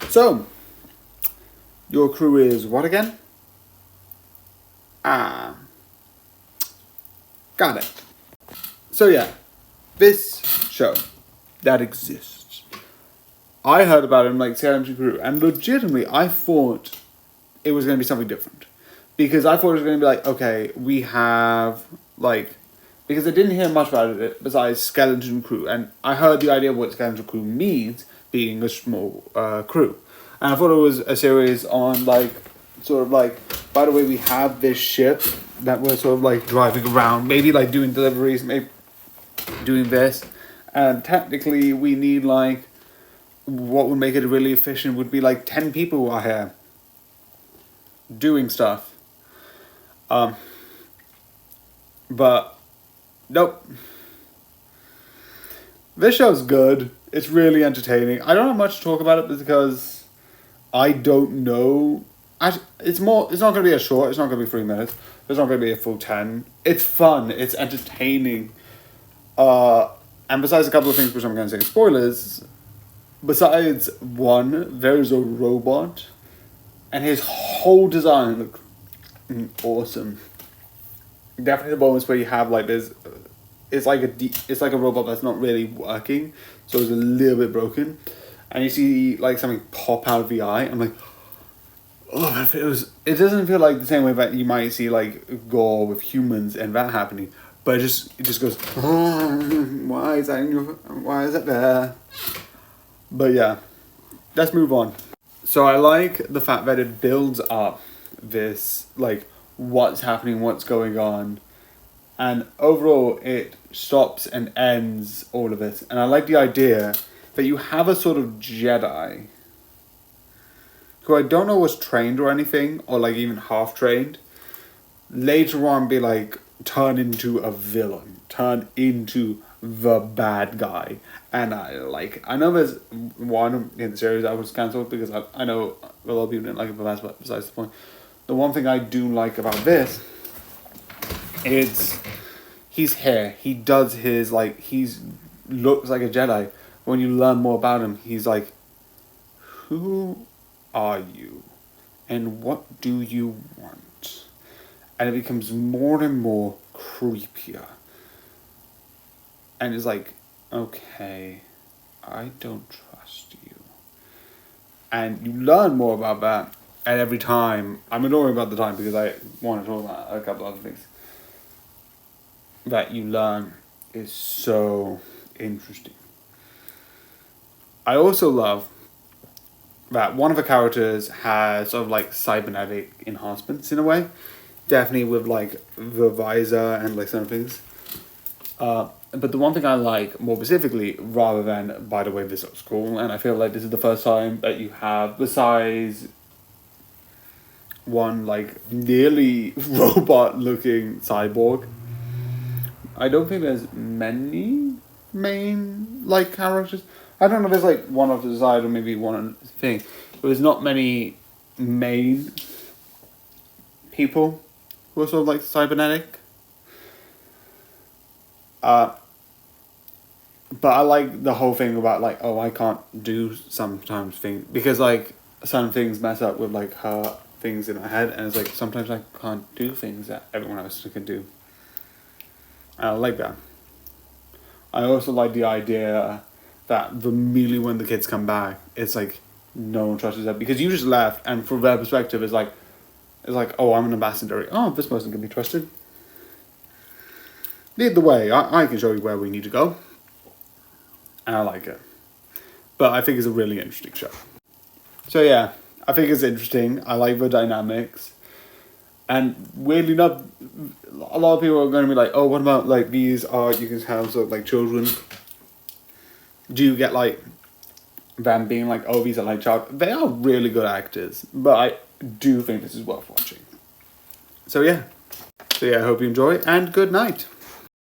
So, your crew is what again? Got it. So yeah, this show that exists. I heard about it in like Skeleton Crew, and legitimately I thought it was going to be something different. Because I thought it was going to be like, okay, we have like, because I didn't hear much about it besides Skeleton Crew, and I heard the idea of what Skeleton Crew means, being a small crew. And I thought it was a series on like, sort of like, by the way, we have this ship that we're sort of like driving around, maybe like doing deliveries, maybe doing this, and technically we need like, what would make it really efficient would be like 10 people who are here doing stuff. But nope. This show's good. It's really entertaining. I don't have much to talk about it because I don't know. It's not going to be a short. It's not going to be 3 minutes. It's not going to be a full 10. It's fun. It's entertaining. And besides a couple of things which I'm going to say spoilers, besides one, there's a robot, and his whole design looks awesome. Definitely the moments where you have like this, it's like a robot that's not really working, so it's a little bit broken, and you see like something pop out of the eye. I'm like, oh, it doesn't feel like the same way that you might see like gore with humans and that happening, but it just goes, why is that there? But yeah, let's move on. So I like the fact that it builds up this, like, what's happening, what's going on, and overall it stops and ends all of it. And I like the idea that you have a sort of Jedi who I don't know was trained or anything, or like even half trained, later on be like, turn into a villain, turn into the bad guy. And I know there's one in the series that was cancelled because I know a lot of people didn't like it, but besides the point. The one thing I do like about this is he's here. He does his, like, looks like a Jedi. When you learn more about him, he's like, who are you? And what do you want? And it becomes more and more creepier. And it's like, okay, I don't trust you. And you learn more about that. And every time, I'm ignoring about the time because I want to talk about a couple other things that you learn is so interesting. I also love that one of the characters has sort of like cybernetic enhancements in a way. Definitely with like the visor and like some things. But the one thing I like more specifically, rather than, by the way, this looks cool, and I feel like this is the first time that you have, besides one like nearly robot looking cyborg, I don't think there's many main like characters. I don't know if there's like one off the side or maybe one thing, but there's not many main people who are sort of like cybernetic. But I like the whole thing about like, oh, I can't do sometimes things because like some things mess up with like her things in her head, and it's like sometimes I can't do things that everyone else can do. And I like that. I also like the idea that immediately when the kids come back, it's like no one trusts them because you just left, and from their perspective, it's like, oh, I'm an ambassador. Oh, this person can be trusted. Lead the way. I can show you where we need to go. And I like it. But I think it's a really interesting show. So yeah, I think it's interesting. I like the dynamics. And weirdly enough, a lot of people are going to be like, oh, what about like these are, you can have sort of like children. Do you get like them being like, oh, these are like child. They are really good actors. But I do think this is worth watching. So yeah. I hope you enjoy and good night.